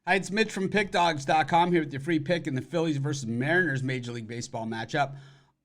Hi, it's Mitch from Pickdawgz.com here with your free pick in the Phillies versus Mariners Major League Baseball matchup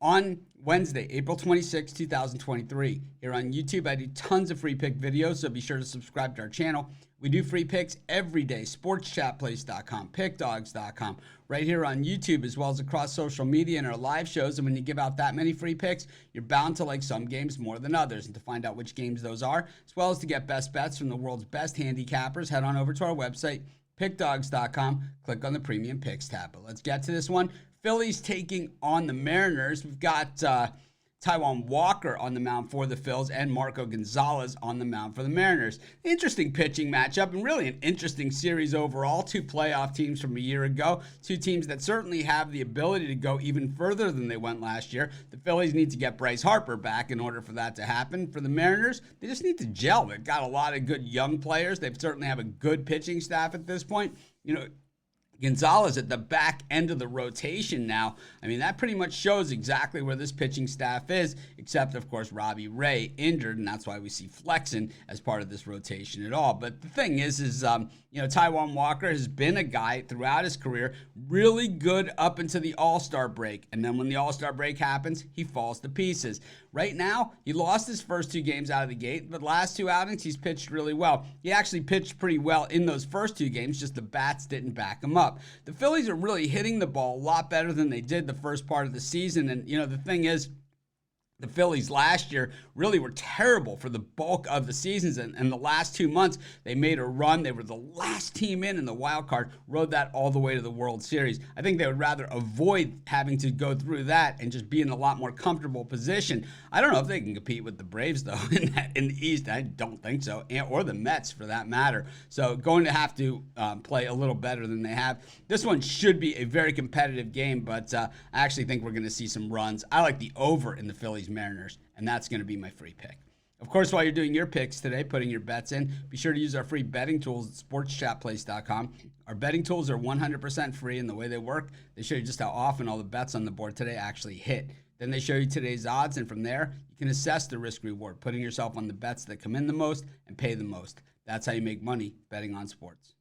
on Wednesday, April 26, 2023. Here on YouTube, I do tons of free pick videos, so be sure to subscribe to our channel. We do free picks every day, sportschatplace.com, pickdawgz.com, right here on YouTube, as well as across social media and our live shows. And when you give out that many free picks, you're bound to like some games more than others. And to find out which games those are, as well as to get best bets from the world's best handicappers, head on over to our website, pickdawgz.com, click on the Premium Picks tab. But let's get to this one. Phillies taking on the Mariners. We've got Taijuan Walker on the mound for the Phils and Marco Gonzalez on the mound for the Mariners. Interesting pitching matchup and really an interesting series overall. Two playoff teams from a year ago. Two teams that certainly have the ability to go even further than they went last year. The Phillies need to get Bryce Harper back in order for that to happen. For the Mariners, they just need to gel. They've got a lot of good young players. They certainly have a good pitching staff at this point. You know, Gonzalez at the back end of the rotation now. I mean, that pretty much shows exactly where this pitching staff is, except, of course, Robbie Ray injured, and that's why we see Flexen as part of this rotation at all. But the thing is Taijuan Walker has been a guy throughout his career really good up into the All-Star break, and then when the All-Star break happens, he falls to pieces. Right now, he lost his first two games out of the gate, but last two outings, he's pitched really well. He actually pitched pretty well in those first two games, just the bats didn't back him up. The Phillies are really hitting the ball a lot better than they did the first part of the season, and the thing is, the Phillies last year really were terrible for the bulk of the seasons, and the last 2 months they made a run. They were the last team in the wild card, rode that all the way to the World Series. I think they would rather avoid having to go through that and just be in a lot more comfortable position. I don't know if they can compete with the Braves though in the East. I don't think so, or the Mets for that matter. So going to have to play a little better than they have. This one should be a very competitive game, but I actually think we're going to see some runs. I like the over in the Phillies Mariners, and that's going to be my free pick. Of course, while you're doing your picks today, putting your bets in, be sure to use our free betting tools at sportschatplace.com. Our betting tools are 100% free, and the way they work, they show you just how often all the bets on the board today actually hit. Then they show you today's odds, and from there, you can assess the risk-reward, putting yourself on the bets that come in the most and pay the most. That's how you make money betting on sports.